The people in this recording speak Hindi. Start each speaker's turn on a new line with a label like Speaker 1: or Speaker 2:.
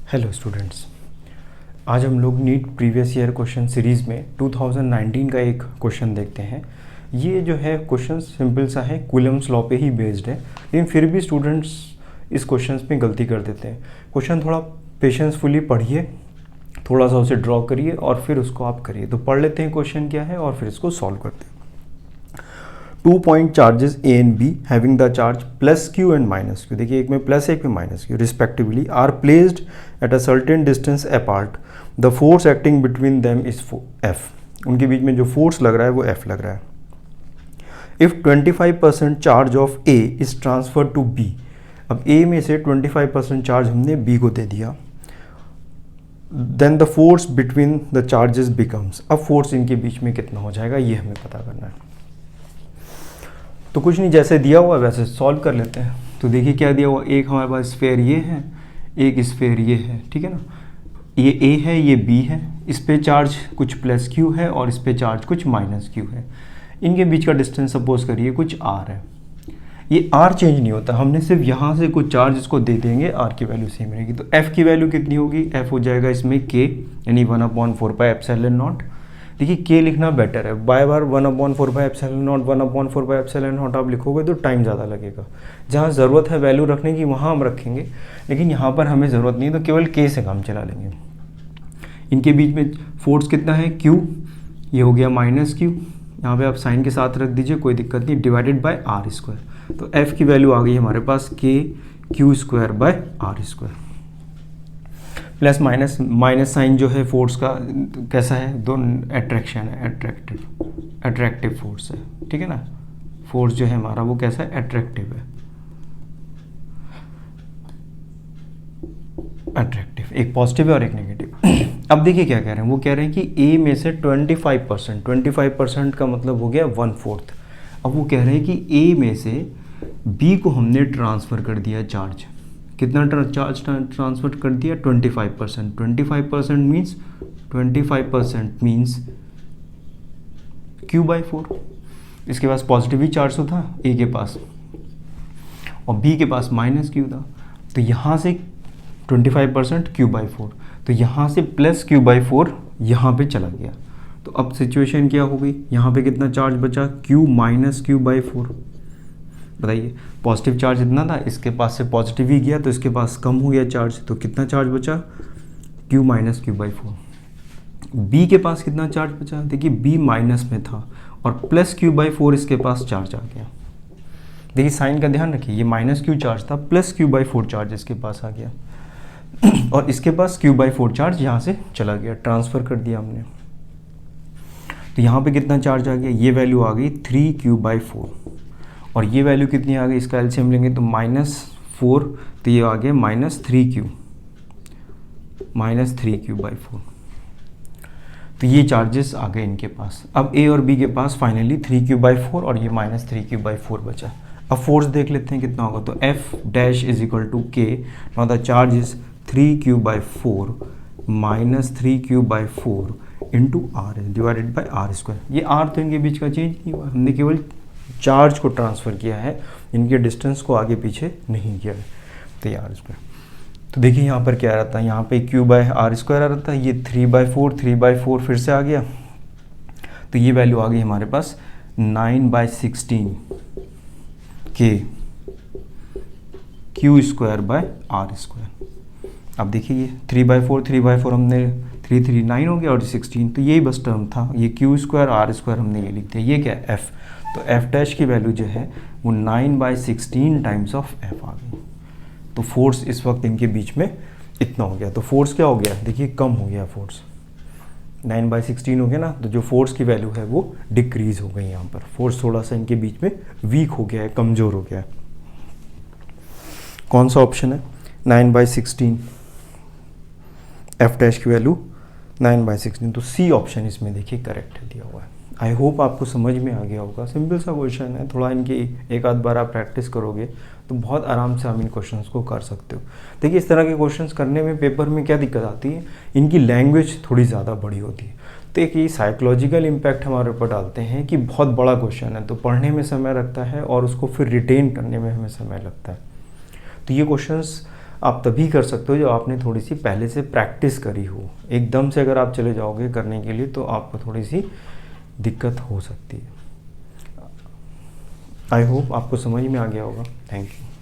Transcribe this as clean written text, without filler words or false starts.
Speaker 1: हेलो स्टूडेंट्स, आज हम लोग NEET previous year question series में 2019 का एक क्वेश्चन देखते हैं। ये जो है क्वेश्चन सिंपल सा है, कूलम्स लॉ पे ही बेस्ड है, लेकिन फिर भी स्टूडेंट्स इस क्वेश्चन में गलती कर देते हैं। क्वेश्चन थोड़ा पेशेंसफुली पढ़िए, थोड़ा सा उसे ड्रॉ करिए और फिर उसको आप करिए। तो पढ़ लेते हैं क्वेश्चन क्या है और फिर इसको सॉल्व करते हैं। 2 point charges A and B having the charge plus Q and minus Q, देखिए एक में प्लस एक में minus Q respectively are placed at a certain distance apart. The force acting between them is F. उनके बीच में जो फोर्स लग रहा है वो F लग रहा है. If 25% charge of A is transferred to B, अब A में से 25% चार्ज हमने B को दे दिया, then the force between the charges becomes, अब फोर्स इनके बीच में कितना हो जाएगा ये हमें पता करना है। तो कुछ नहीं, जैसे दिया हुआ वैसे सॉल्व कर लेते हैं। तो देखिए क्या दिया हुआ, एक हमारे पास स्फेयर ये है, एक स्फेयर ये है, ठीक है ना। ये A है, ये B है, इस पे चार्ज कुछ प्लस Q है और इस पे चार्ज कुछ माइनस Q है। इनके बीच का डिस्टेंस सपोज करिए कुछ R है। ये R चेंज नहीं होता, हमने सिर्फ यहाँ से कुछ चार्ज इसको दे देंगे, R की वैल्यू सेम रहेगी। तो F की वैल्यू कितनी होगी, F हो जाएगा इसमें K यानी 1/4πε0। देखिए K लिखना बेटर है, बाय बार 1/4πε0 1/4πε0 आप लिखोगे तो टाइम ज़्यादा लगेगा। जहाँ ज़रूरत है वैल्यू रखने की वहाँ हम रखेंगे, लेकिन यहाँ पर हमें ज़रूरत नहीं है तो केवल K से काम चला लेंगे। इनके बीच में फोर्स कितना है Q, ये हो गया माइनस Q, यहाँ पे आप साइन के साथ रख दीजिए कोई दिक्कत नहीं, डिवाइडेड बाय R²। तो F की वैल्यू आ गई हमारे पास KQ²/R²। प्लस माइनस साइन जो है फोर्स का कैसा है, दोनों अट्रैक्शन है, अट्रैक्टिव फोर्स है, ठीक है ना। फोर्स जो है हमारा वो कैसा है, अट्रैक्टिव है, अट्रैक्टिव, एक पॉजिटिव है और एक नेगेटिव। अब देखिए क्या कह रहे हैं, वो कह रहे हैं कि A में से 25% का मतलब हो गया 1/4। अब वो कह रहे हैं कि A में से B को हमने ट्रांसफ़र कर दिया चार्ज, कितना चार्ज ट्रांसफर कर दिया, 25%। 25% मीन्स Q/4। इसके पास पॉजिटिव ही चार्ज तो था A के पास और B के पास माइनस Q था, तो यहाँ से 25% Q/4, तो यहाँ से प्लस Q/4 यहाँ पे चला गया। तो अब सिचुएशन क्या हो गई, यहाँ पे कितना चार्ज बचा, Q माइनस Q/4। बताइए, पॉजिटिव चार्ज इतना था, इसके पास से पॉजिटिव ही गया तो इसके पास कम हो गया चार्ज, तो कितना चार्ज बचा, Q माइनस Q/4। B के पास कितना चार्ज बचा, देखिए B माइनस में था और प्लस Q/4 इसके पास चार्ज आ गया। देखिए साइन का ध्यान रखिए, ये माइनस Q चार्ज था, प्लस Q/4 चार्ज इसके पास आ गया और इसके पास Q/4 चार्ज यहाँ से चला गया, ट्रांसफ़र कर दिया हमने। तो यहाँ पे कितना चार्ज आ गया, ये वैल्यू आ गई 3Q/4 और ये वैल्यू कितनी आ गई, इसका एलसीएम लेंगे तो -4, तो ये आ गया -3Q/4। तो ये चार्जेस आ गए इनके पास। अब A और B के पास फाइनली 3Q/4 और ये -3Q/4 बचा। अब फोर्स देख लेते हैं कितना होगा, तो F dash is equal to K, now the charge is 3Q/4 -3Q/4 into R divided by R²। ये R तो इनके बीच का चेंज नहीं हुआ, हमने केवल चार्ज को ट्रांसफ़र किया है, इनके डिस्टेंस को आगे पीछे नहीं किया है, तो ये R²। तो देखिए यहाँ पर क्या रहता है, यहाँ पे Q/R² आ रहता है, ये 3/4 फिर से आ गया, तो ये वैल्यू आ गई हमारे पास 9/16 K Q²/R²। अब देखिए ये 3/4 हमने 3 हो गया और 16, तो यही बस टर्म था, ये Q²R² हमने ये लिख दिया, ये क्या है F। तो F डैश की वैल्यू जो है वो 9/16 टाइम्स ऑफ F आ गई। तो फोर्स इस वक्त इनके बीच में इतना हो गया। तो फोर्स क्या हो गया, देखिए कम हो गया फोर्स, 9/16 हो गया ना, तो जो फोर्स की वैल्यू है वो डिक्रीज हो गई। यहाँ पर फोर्स थोड़ा सा इनके बीच में वीक हो गया है, कमज़ोर हो गया है। कौन सा ऑप्शन है, 9/16, F डैश की वैल्यू 9/16, तो सी ऑप्शन इसमें देखिए करेक्ट है दिया हुआ है। आई होप आपको समझ में आ गया होगा, सिंपल सा क्वेश्चन है, थोड़ा इनकी एक आध बार आप प्रैक्टिस करोगे तो बहुत आराम से आप इन क्वेश्चंस को कर सकते हो। देखिए इस तरह के क्वेश्चंस करने में पेपर में क्या दिक्कत आती है, इनकी लैंग्वेज थोड़ी ज़्यादा बड़ी होती है, तो एक ये साइकोलॉजिकल इम्पैक्ट हमारे ऊपर डालते हैं कि बहुत बड़ा क्वेश्चन है तो पढ़ने में समय लगता है और उसको फिर रिटेन करने में हमें समय लगता है। तो ये क्वेश्चंस आप तभी कर सकते हो जब आपने थोड़ी सी पहले से प्रैक्टिस करी हो। एकदम से अगर आप चले जाओगे करने के लिए तो आपको थोड़ी सी दिक्कत हो सकती है। आई होप आपको समझ में आ गया होगा। Thank you.